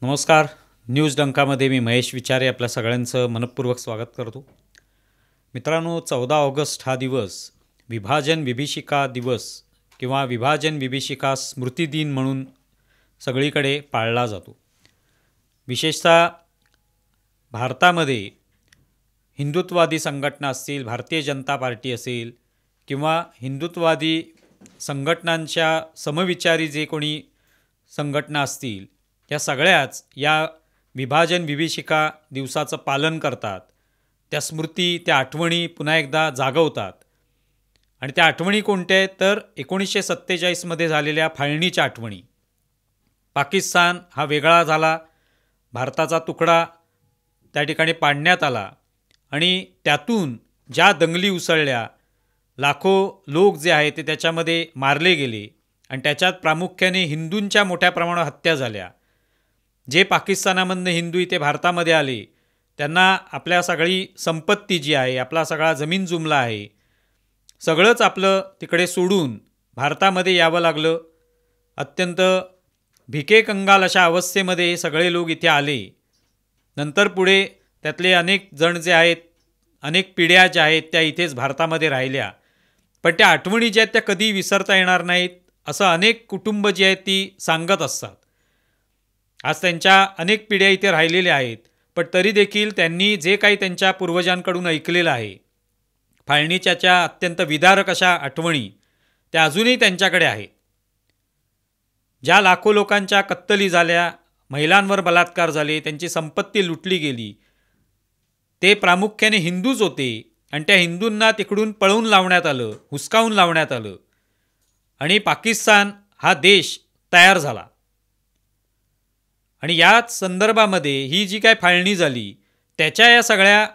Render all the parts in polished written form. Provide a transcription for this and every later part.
नमस्कार. न्यूज डंकामध्ये मी महेश विचारे आपल्या सगळ्यांचं मनपूर्वक स्वागत करतो. मित्रांनो, 14 ऑगस्ट हा दिवस विभाजन विभीषिका दिवस किंवा विभाजन विभीषिका स्मृती दिन म्हणून सगळीकडे पाळला जातो. विशेषतः भारतामध्ये हिंदुत्ववादी संघटना असतील, भारतीय जनता पार्टी असेल किंवा हिंदुत्ववादी संघटनांच्या समविचारी जे कोणी संघटना असतील, या सगळ्याच या विभाजन विभीषिका दिवसाचं पालन करतात. त्या स्मृती, त्या आठवणी पुन्हा एकदा जागवतात. आणि त्या आठवणी कोणत्या आहेत तर 1947मध्ये झालेल्या फाळणीच्या आठवणी. पाकिस्तान हा वेगळा झाला, भारताचा तुकडा त्या ठिकाणी पाडण्यात आला आणि त्यातून ज्या दंगली उसळल्या, लाखो लोक जे आहेत ते त्याच्यामध्ये मारले गेले आणि त्याच्यात प्रामुख्याने हिंदूंच्या मोठ्या प्रमाणावर हत्या झाल्या. जे पाकिस्तानामधनं हिंदू इथे भारतामध्ये आले त्यांना आपल्या सगळी संपत्ती जी आहे, आपला सगळा जमीन जुमला आहे, सगळंच आपलं तिकडे सोडून भारतामध्ये यावं लागलं. अत्यंत भिकेकंगाल अशा अवस्थेमध्ये हे सगळे लोक इथे आले. नंतर पुढे त्यातले अनेक जण जे आहेत, अनेक पिढ्या ज्या आहेत त्या इथेच भारतामध्ये राहिल्या. पण त्या आठवणी ज्या आहेत त्या कधी विसरता येणार नाहीत असं अनेक कुटुंब जी आहेत ती सांगत असतात. आज त्यांच्या अनेक पिढ्या इथे राहिलेल्या आहेत, पण तरी देखील त्यांनी जे काही त्यांच्या पूर्वजांकडून ऐकलेलं आहे, फाळणीच्या अत्यंत विदारक अशा आठवणी त्या अजूनही त्यांच्याकडे आहेत. ज्या लाखो लोकांच्या कत्तली झाल्या, महिलांवर बलात्कार झाले, त्यांची संपत्ती लुटली गेली, ते प्रामुख्याने हिंदूच होते आणि त्या हिंदूंना तिकडून पळवून लावण्यात आलं, हुसकावून लावण्यात आलं आणि पाकिस्तान हा देश तयार झाला. आणि याच संदर्भामध्ये ही जी काय फाळणी झाली त्याच्या या सगळ्या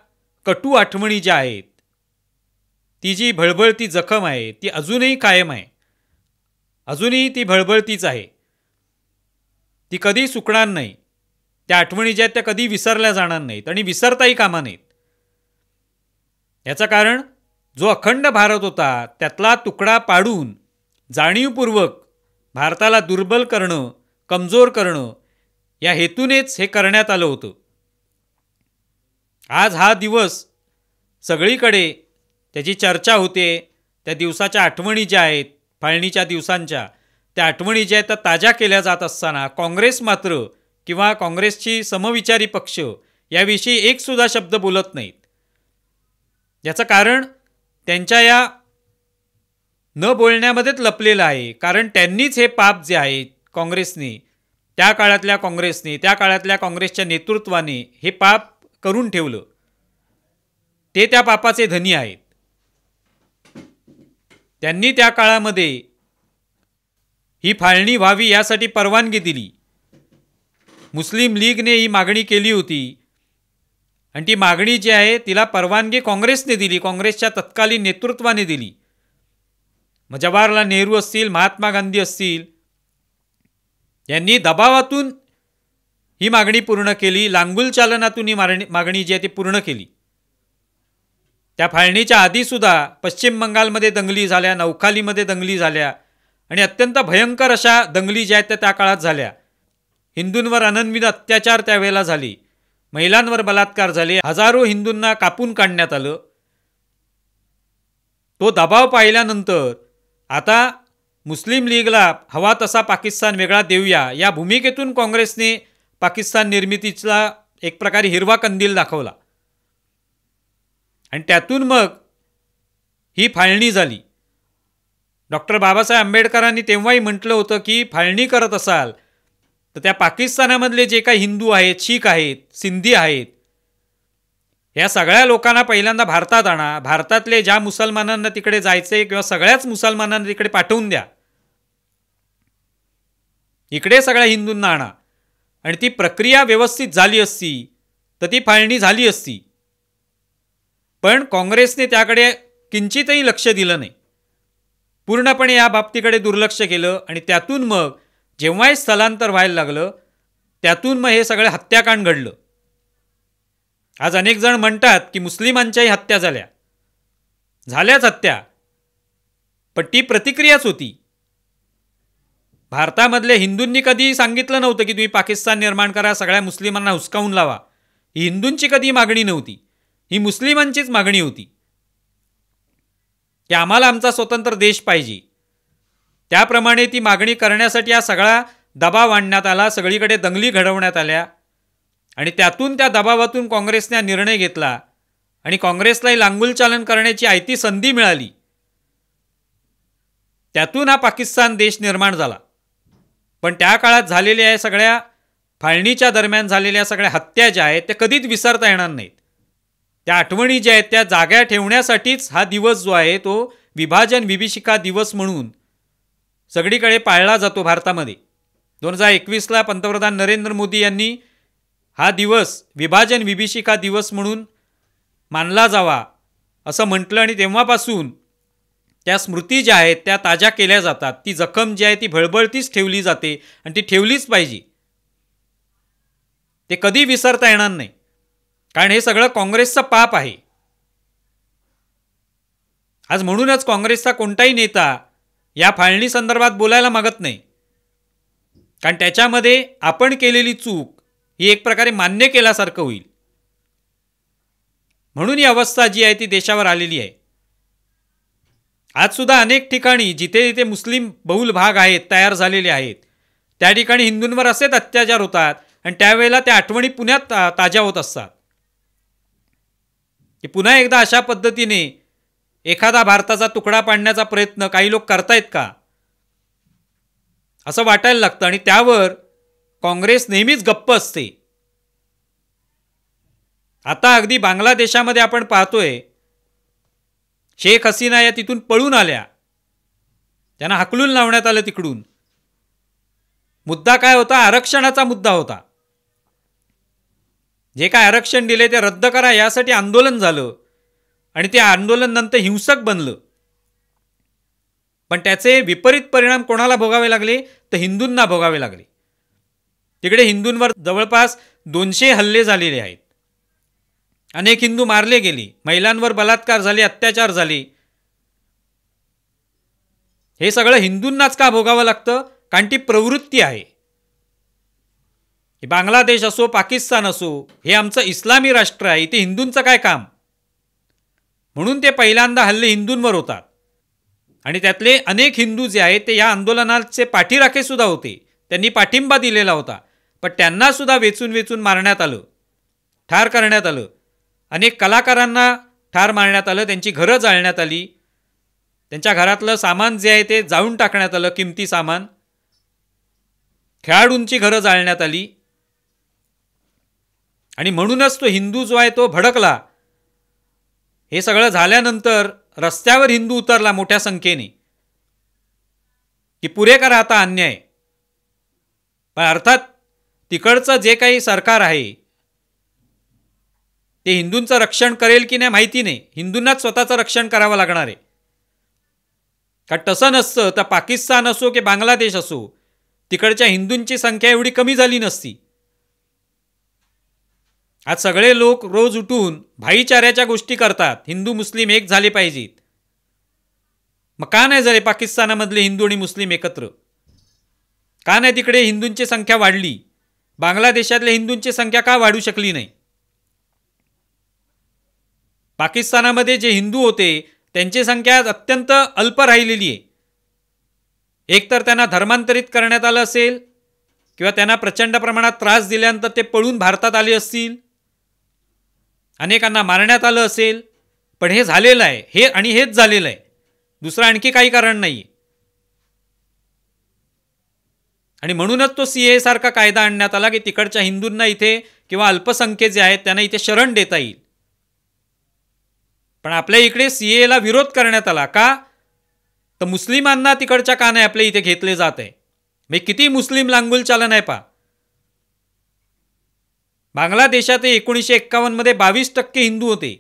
कटू आठवणी ज्या आहेत, ती जी भळबळती जखम आहे ती अजूनही कायम आहे. अजूनही ती भळबळतीच आहे, ती कधी सुकणार नाही. त्या आठवणी ज्या आहेत त्या कधी विसरल्या जाणार नाहीत आणि विसरताही कामा नाहीत. याचं कारण जो अखंड भारत होता त्यातला तुकडा पाडून जाणीवपूर्वक भारताला दुर्बल करणं, कमजोर करणं या हेतूनेच हे करण्यात आलं होतं. आज हा दिवस सगळीकडे त्याची चर्चा होते. त्या दिवसाच्या आठवणी ज्या आहेत, फाळणीच्या दिवसांच्या त्या आठवणी ज्या आहेत त्या ताज्या केल्या जात असताना काँग्रेस मात्र किंवा काँग्रेसची समविचारी पक्ष याविषयी एकसुद्धा शब्द बोलत नाहीत. याचं कारण त्यांच्या या न बोलण्यामध्येच लपलेलं आहे. कारण त्यांनीच हे पाप जे आहे काँग्रेसने, त्या काळातल्या काँग्रेसच्या नेतृत्वाने हे पाप करून ठेवलं. ते त्या पापाचे धनी आहेत. त्यांनी त्या काळामध्ये ही फाळणी व्हावी यासाठी परवानगी दिली. मुस्लिम लीगने ही मागणी केली होती आणि ती मागणी जी आहे तिला परवानगी काँग्रेसने दिली, काँग्रेसच्या तत्कालीन नेतृत्वाने दिली. मग जवाहरलाल नेहरू असतील, महात्मा गांधी असतील, यांनी दबावातून ही मागणी पूर्ण केली, लांगुल चालनातून ही मागणी जी आहे ती पूर्ण केली. त्या फाळणीच्या आधीसुद्धा पश्चिम बंगालमध्ये दंगली झाल्या, नौखालीमध्ये दंगली झाल्या आणि अत्यंत भयंकर अशा दंगली ज्या आहेत त्या काळात झाल्या. हिंदूंवर अनन्वित अत्याचार त्यावेळेला झाले, महिलांवर बलात्कार झाले, हजारो हिंदूंना कापून काढण्यात आलं. तो दबाव पाहिल्यानंतर आता मुस्लिम लीगला हवा तसा पाकिस्तान वेगळा देऊया या भूमिकेतून काँग्रेसने पाकिस्तान निर्मितीचा एक प्रकारे हिरवा कंदील दाखवला आणि त्यातून मग ही फाळणी झाली. डॉक्टर बाबासाहेब आंबेडकरांनी तेव्हाही म्हटलं होतं की फाळणी करत असाल तर त्या पाकिस्तानामधले जे काही हिंदू आहेत, शीख आहेत, सिंधी आहेत, या सगळ्या लोकांना पहिल्यांदा भारतात आणा. भारतातले ज्या मुसलमानांना तिकडे जायचे किंवा सगळ्याच मुसलमानांना तिकडे पाठवून द्या. इकडे सगळ्या हिंदूंना आणा. आणि ती प्रक्रिया व्यवस्थित झाली असती तर ती फाळणी झाली असती. पण काँग्रेसने त्याकडे किंचितही लक्ष दिलं नाही, पूर्णपणे या बाबतीकडे दुर्लक्ष केलं आणि त्यातून मग जेव्हाही स्थलांतर व्हायला लागलं त्यातून मग हे सगळं हत्याकांड घडलं. आज अनेक जण म्हणतात की मुस्लिमांच्याही हत्या झाल्याच हत्या, पण ती प्रतिक्रियाच होती. भारतामधल्या हिंदूंनी कधी सांगितलं नव्हतं की तुम्ही पाकिस्तान निर्माण करा, सगळ्या मुस्लिमांना हुसकावून लावा. ही हिंदूंची कधी मागणी नव्हती, ही मुस्लिमांचीच मागणी होती की आम्हाला आमचा स्वतंत्र देश पाहिजे. त्याप्रमाणे ती मागणी करण्यासाठी हा सगळा दबाव आणण्यात आला, सगळीकडे दंगली घडवण्यात आल्या आणि त्यातून त्या दबावातून काँग्रेसने हा निर्णय घेतला आणि काँग्रेसलाही लांगुलचालन करण्याची आयती संधी मिळाली. त्यातून हा पाकिस्तान देश निर्माण झाला. पण त्या काळात झालेल्या या सगळ्या फाळणीच्या दरम्यान झालेल्या सगळ्या हत्या ज्या आहेत त्या कधीच विसरता येणार नाहीत. त्या आठवणी ज्या आहेत त्या जाग्या ठेवण्यासाठीच हा दिवस जो आहे तो विभाजन विभीषिका दिवस म्हणून सगळीकडे पाळला जातो भारतामध्ये. 2021ला पंतप्रधान नरेंद्र मोदी यांनी हा दिवस विभाजन विभीषिका दिवस म्हणून मानला जावा असं म्हटलं आणि तेव्हापासून त्या स्मृती ज्या आहेत त्या ताज्या केल्या जातात. ती जखम जी आहे ती भळबळतीच ठेवली जाते आणि ती ठेवलीच पाहिजे. ते कधी विसरता येणार नाही, कारण हे सगळं काँग्रेसचं पाप आहे. आज म्हणूनच काँग्रेसचा कोणताही नेता या फाळणी संदर्भात बोलायला मागत नाही, कारण त्याच्यामध्ये आपण केलेली चूक ही एक प्रकारे मान्य केल्यासारखं होईल. म्हणून ही अवस्था जी आहे ती देशावर आलेली आहे. आज सुद्धा अनेक ठिकाणी जिथे जिथे मुस्लिम बहुल भाग आहेत, तयार झालेले आहेत, त्या ठिकाणी हिंदूंवर असेच अत्याचार होतात आणि त्यावेळेला त्या आठवणी पुन्हा ताज्या होत असतात की पुन्हा एकदा अशा पद्धतीने एखादा भारताचा तुकडा पाडण्याचा प्रयत्न काही लोक करतायत का असं वाटायला लागतं. आणि त्यावर काँग्रेस नेहमीच गप्प असते. आता अगदी बांगलादेशामध्ये आपण पाहतोय शेख हसीना या तिथून पळून आल्या, त्यांना हाकलून लावण्यात आलं तिकडून. मुद्दा काय होता? आरक्षणाचा मुद्दा होता. जे काय आरक्षण दिले ते रद्द करा यासाठी आंदोलन झालं आणि ते आंदोलन नंतर हिंसक बनलं. पण त्याचे विपरीत परिणाम कोणाला भोगावे लागले? तर हिंदूंना भोगावे लागले. तिकडे हिंदूंवर जवळपास 200 हल्ले झालेले आहेत. अनेक हिंदू मारले गेले, महिलांवर बलात्कार झाले, अत्याचार झाले. हे सगळं हिंदूंनाच का भोगावं लागतं? कारण ती प्रवृत्ती आहे. बांगलादेश असो, पाकिस्तान असो, हे आमचं इस्लामी राष्ट्र आहे, इथे हिंदूंचं काय काम? म्हणून ते पहिल्यांदा हल्ले हिंदूंवर होतात. आणि त्यातले अनेक हिंदू जे आहेत ते या आंदोलनाचे पाठीराखे सुद्धा होते, त्यांनी पाठिंबा दिलेला होता. पण त्यांना सुद्धा वेचून वेचून मारण्यात आलं, ठार करण्यात आलं. अनेक कलाकारांना ठार मारण्यात आलं, त्यांची घरं जाळण्यात आली, त्यांच्या घरातलं सामान जे आहे ते जाळून टाकण्यात आलं, किमती सामान. खेळाडूंची घरं जाळण्यात आली. आणि म्हणूनच तो हिंदू जो आहे तो भडकला. हे सगळं झाल्यानंतर रस्त्यावर हिंदू उतरला मोठ्या संख्येने की पुरे करा आता अन्याय. पण अर्थात तिकडचं जे काही सरकार आहे ते हिंदूंचं रक्षण करेल की नाही माहिती नाही. हिंदूंनाच स्वतःचं रक्षण करावं लागणार आहे. कारण तसं नसतं तर पाकिस्तान असो की बांगलादेश असो, तिकडच्या हिंदूंची संख्या एवढी कमी झाली नसती. आज सगळे लोक रोज उठून भाईचाऱ्याच्या गोष्टी करतात, हिंदू मुस्लिम एक झाले पाहिजेत. मग का नाही झाले पाकिस्तानामधले हिंदू आणि मुस्लिम एकत्र? का नाही तिकडे हिंदूंची संख्या वाढली? बांगलादेशातल्या हिंदूंची संख्या का वाढू शकली नाही? पाकिस्तानामध्ये जे हिंदू होते त्यांची संख्या अत्यंत अल्प राहिलेली आहे. एकतर त्यांना धर्मांतरित करण्यात आलं असेल किंवा त्यांना प्रचंड प्रमाणात त्रास दिल्यानंतर ते पळून भारतात आले असतील, अनेकांना मारण्यात आलं असेल. पण हे झालेलं आहे, हेच झालेलं आहे, दुसरं आणखी काही कारण नाही. आणि म्हणूनच तो CAA सारखा कायदा आणण्यात आला की तिकडच्या हिंदूंना इथे किंवा अल्पसंख्येचे जे आहेत त्यांना इथे शरण देता येईल. पण आपल्या इकडे CAAला विरोध करण्यात आला का? तर मुस्लिमांना तिकडच्या का नाही आपल्या इथे घेतले जात आहे. म्हणजे किती मुस्लिम लांगुल चालन आहे पा. बांगलादेशात 1951 मध्ये 22% हिंदू होते.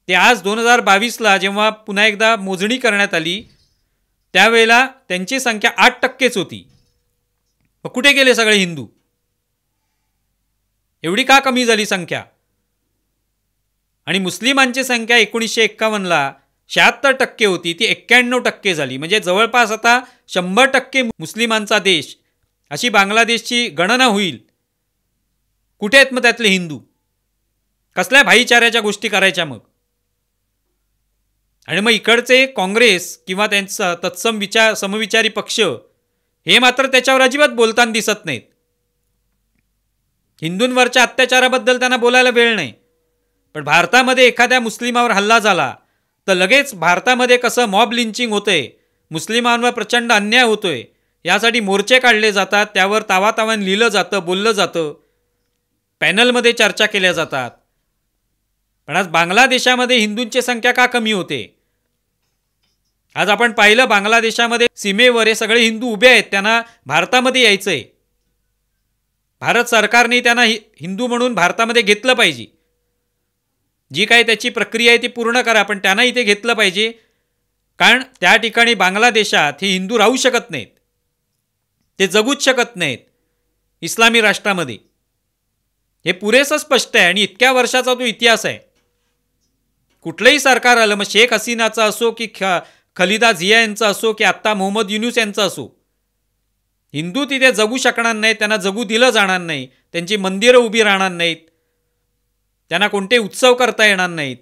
ते आज 2022ला जेव्हा पुन्हा एकदा मोजणी करण्यात आली त्यावेळेला त्यांची संख्या 8%च होती. कुठे गेले सगळे हिंदू? एवढी का कमी झाली संख्या? आणि मुस्लिमांची संख्या 1951ला 76% होती ती 91% झाली. म्हणजे जवळपास आता 100% मुस्लिमांचा देश अशी बांगलादेशची गणना होईल. कुठे आहेत मग त्यातले हिंदू? कसल्या भाईचाऱ्याच्या गोष्टी करायच्या मग? आणि मग इकडचे काँग्रेस किंवा त्यांचा तत्सम समविचारी पक्ष हे मात्र त्याच्यावर अजिबात बोलताना दिसत नाहीत. हिंदूंवरच्या अत्याचाराबद्दल त्यांना बोलायला वेळ नाही. पण भारतामध्ये एखाद्या मुस्लिमावर हल्ला झाला तर लगेच भारतामध्ये कसं मॉब लिंचिंग होतंय, मुस्लिमांवर प्रचंड अन्याय होतोय, यासाठी मोर्चे काढले जातात, त्यावर तावातावाने लिहिलं जातं, बोललं जातं, पॅनलमध्ये चर्चा केल्या जातात. पण आज बांगलादेशामध्ये हिंदूंची संख्या का कमी होते? आज आपण पाहिलं बांगलादेशामध्ये सीमेवर हे सगळे हिंदू उभे आहेत, त्यांना भारतामध्ये यायचंय. भारत सरकारने त्यांना हिंदू म्हणून भारतामध्ये घेतलं पाहिजे. जी काही त्याची प्रक्रिया आहे ती पूर्ण करा, पण त्यांना इथे घेतलं पाहिजे. कारण त्या ठिकाणी बांगलादेशात हे हिंदू राहू शकत नाहीत, ते जगूच शकत नाहीत इस्लामी राष्ट्रामध्ये. हे पुरेसं स्पष्ट आहे आणि इतक्या वर्षाचा तो इतिहास आहे. कुठलंही सरकार आलं, मग शेख हसीनाचं असो की खलिदा झिया यांचं असो की आत्ता मोहम्मद युनूस यांचं असो, हिंदू तिथे जगू शकणार नाहीत, त्यांना जगू दिलं जाणार नाही, त्यांची मंदिरं उभी राहणार नाहीत, त्यांना कोणते उत्सव करता येणार नाहीत.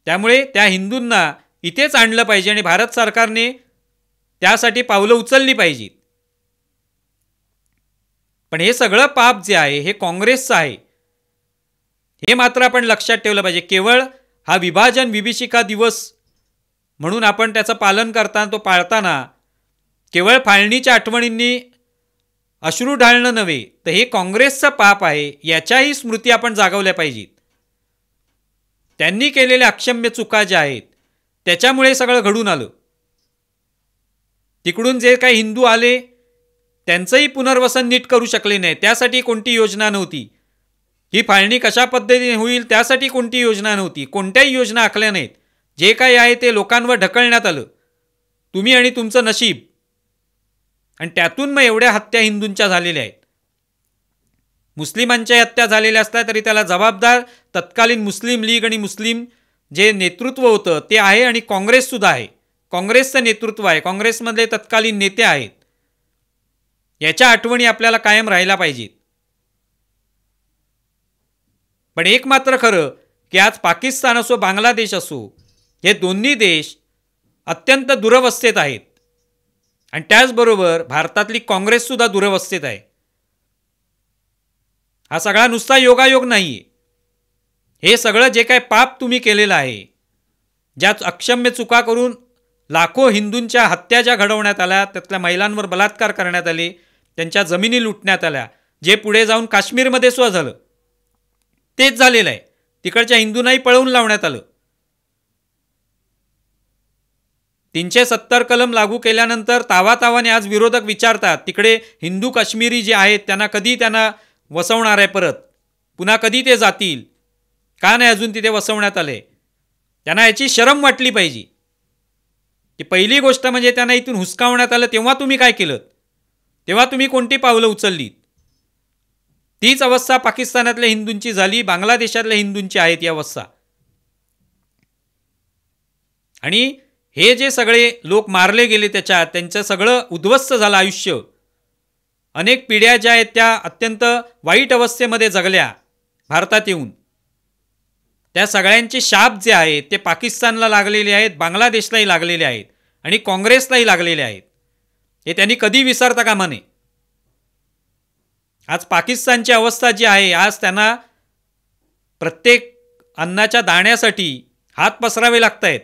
त्यामुळे त्या हिंदूंना इथेच आणलं पाहिजे आणि भारत सरकारने त्यासाठी पावलं उचलली पाहिजेत. पण हे सगळं पाप जे आहे हे काँग्रेसचं आहे, हे मात्र आपण लक्षात ठेवलं पाहिजे. केवळ हा विभाजन विभीषिका दिवस म्हणून आपण त्याचं पालन करताना, तो पाळताना केवळ फाळणीच्या आठवणींनी अश्रू ढाळणं नव्हे, तर हे काँग्रेसचं पाप आहे, याच्याही स्मृती आपण जागवल्या पाहिजेत. त्यांनी केलेल्या अक्षम्य चुका ज्या आहेत त्याच्यामुळे सगळं घडून आलं. तिकडून जे काही हिंदू आले त्यांचंही पुनर्वसन नीट करू शकले नाही, त्यासाठी कोणती योजना नव्हती. ही फाळणी कशा पद्धतीने होईल त्यासाठी कोणती योजना नव्हती, कोणत्याही योजना आखल्या नाहीत. जे काही आहे ते लोकांवर ढकलण्यात आलं, तुम्ही आणि तुमचं नशीब. आणि त्यातून मग एवढ्या हत्या हिंदूंच्या झालेल्या आहेत. मुस्लिमांच्या हत्या झालेल्या असल्या तरी त्याला जबाबदार तत्कालीन मुस्लिम लीग आणि मुस्लिम जे नेतृत्व होतं ते आहे आणि काँग्रेससुद्धा आहे. काँग्रेसचं नेतृत्व आहे, काँग्रेसमधले तत्कालीन नेते आहेत. याच्या आठवणी आपल्याला कायम राहायला पाहिजेत. पण एक मात्र खरं की आज पाकिस्तान असो बांगलादेश असो, हे दोन्ही देश अत्यंत दुरवस्थेत आहेत आणि त्याचबरोबर भारतातली काँग्रेससुद्धा दुरवस्थेत आहे. हा सगळा नुसता योगायोग नाही आहे. हे सगळं जे काय पाप तुम्ही केलेलं आहे, ज्या अक्षम्य चुका करून लाखो हिंदूंच्या हत्या ज्या घडवण्यात आल्या, त्यातल्या महिलांवर बलात्कार करण्यात आले, त्यांच्या जमिनी लुटण्यात आल्या, जे पुढे जाऊन काश्मीरमध्ये सुद्धा झालं, तेच झालेलं आहे. तिकडच्या हिंदूंनाही पळवून लावण्यात आलं. 370 कलम लागू केल्यानंतर तावातावाने आज विरोधक विचारतात तिकडे हिंदू काश्मीरी जे आहेत त्यांना वसवणार आहे परत, पुन्हा कधी ते जातील, का नाही अजून तिथे वसवण्यात आले. त्यांना याची शरम वाटली पाहिजे की पहिली गोष्ट म्हणजे त्यांना इथून हुसकावण्यात आलं तेव्हा तुम्ही काय केलं, तेव्हा तुम्ही कोणती पावलं उचललीत. तीच अवस्था पाकिस्तानातल्या हिंदूंची झाली, बांगलादेशातल्या हिंदूंची आहेत ही अवस्था. आणि हे जे सगळे लोक मारले गेले त्याच्यात, त्यांचं सगळं उद्ध्वस्त झालं आयुष्य. अनेक पिढ्या ज्या आहेत त्या अत्यंत वाईट अवस्थेमध्ये जगल्या भारतात येऊन. त्या सगळ्यांचे शाप जे आहेत ते पाकिस्तानला लागलेले आहेत, बांगलादेशलाही लागलेले आहेत आणि काँग्रेसलाही लागलेले आहेत. हे त्यांनी कधी विसरता कामा नये. आज पाकिस्तानची अवस्था जी आहे, आज त्यांना प्रत्येक अन्नाच्या दाण्यासाठी हात पसरावे लागत आहेत.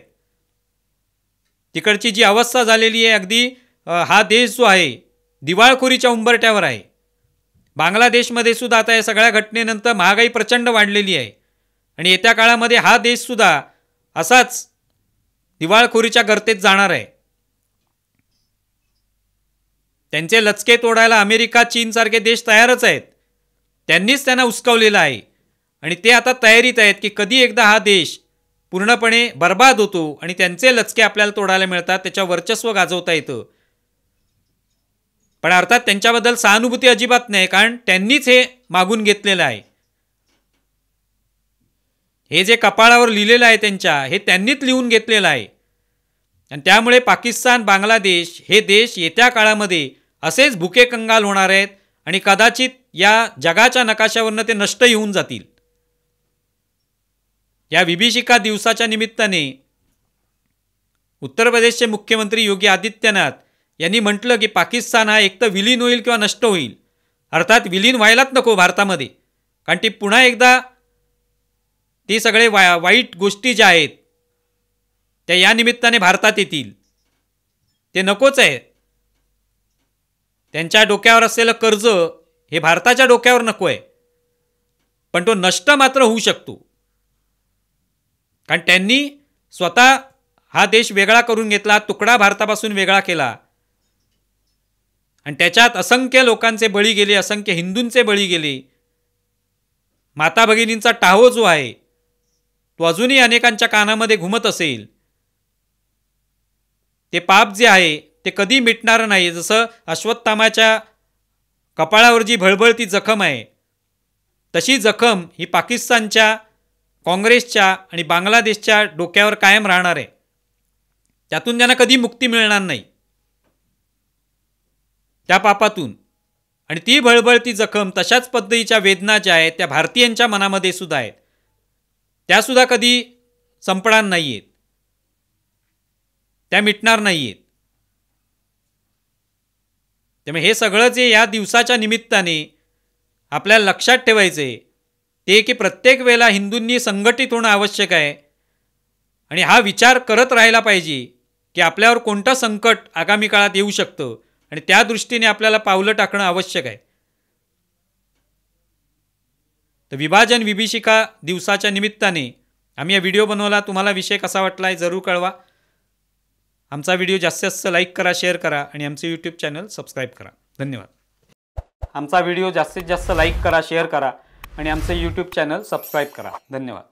तिकडची जी अवस्था झालेली आहे, अगदी हा देश जो आहे दिवाळखोरीच्या उंबरट्यावर आहे. बांगलादेशमध्ये सुद्धा आता या सगळ्या घटनेनंतर महागाई प्रचंड वाढलेली आहे आणि येत्या काळामध्ये हा देशसुद्धा असाच दिवाळखोरीच्या गर्तेत जाणार आहे. त्यांचे लचके तोडायला अमेरिका, चीनसारखे देश तयारच आहेत. त्यांनीच त्यांना उस्कवलेलं आहे आणि ते आता तयारीत आहेत की कधी एकदा हा देश पूर्णपणे बर्बाद होतो आणि त्यांचे लचके आपल्याला तोडायला मिळतात, त्याच्यावर वर्चस्व गाजवता येतं. पण अर्थात त्यांच्याबद्दल सहानुभूती अजिबात नाही, कारण त्यांनीच हे मागून घेतलेलं आहे. हे जे कपाळावर लिहिलेलं आहे त्यांच्या, हे त्यांनीच लिहून घेतलेलं आहे. आणि त्यामुळे पाकिस्तान, बांगलादेश हे देश येत्या काळामध्ये असेच भुके कंगाल होणार आहेत आणि कदाचित या जगाच्या नकाशावरनं ते नष्ट होऊन जातील. या विभीषिका दिवसाच्या निमित्ताने उत्तर प्रदेशचे मुख्यमंत्री योगी आदित्यनाथ यांनी म्हटलं की पाकिस्तान हा एक तर विलीन होईल किंवा नष्ट होईल. अर्थात विलीन व्हायलाच नको भारतामध्ये, कारण ती पुन्हा एकदा ती सगळे वाईट गोष्टी ज्या आहेत त्या या निमित्ताने भारतात येतील. ते नकोच आहे. त्यांच्या डोक्यावर असलेलं कर्ज हे भारताच्या डोक्यावर नको आहे, पण तो नष्ट मात्र होऊ शकतो. कारण त्यांनी स्वतः हा देश वेगळा करून घेतला, तुकडा भारतापासून वेगळा केला आणि त्याच्यात असंख्य लोकांचे बळी गेले, असंख्य हिंदूंचे बळी गेले. माता भगिनींचा टाहो जो आहे तो अजूनही अनेकांच्या कानामध्ये घुमत असेल. ते पाप जे आहे ते कधी मिटणार नाही. जसं अश्वत्थामाच्या कपाळावर जी भळभळती जखम आहे तशी जखम ही पाकिस्तानच्या, काँग्रेसच्या आणि बांगलादेशच्या डोक्यावर कायम राहणार आहे. त्यातून त्यांना कधी मुक्ती मिळणार नाही त्या पापातून. आणि ती भळभळती जखम, तशाच पद्धतीच्या वेदना ज्या आहेत त्या भारतीयांच्या मनामध्ये सुद्धा आहेत, त्यासुद्धा कधी संपणार नाही आहेत, त्या मिटणार नाही आहेत. त्यामुळे हे सगळं जे या दिवसाच्या निमित्ताने आपल्याला लक्षात ठेवायचं आहे ते की प्रत्येक वेळेला हिंदूंनी संघटित होणं आवश्यक आहे आणि हा विचार करत राहायला पाहिजे की आपल्यावर कोणतं संकट आगामी काळात येऊ शकतं आणि त्या दृष्टीने आपल्याला पावलं टाकणं आवश्यक आहे. तर विभाजन विभीषिका दिवसाच्या निमित्ताने आम्ही हा व्हिडिओ बनवला. तुम्हाला विषय कसा वाटला आहे जरूर कळवा. आमचा व्हिडिओ जास्तीत जास्त लाईक करा, शेअर करा आणि आमचे यूट्यूब चॅनल सबस्क्राईब करा. धन्यवाद. आमचा व्हिडिओ जास्तीत जास्त लाईक करा, शेअर करा आणि आमचे यूट्यूब चॅनल सबस्क्राईब करा. धन्यवाद.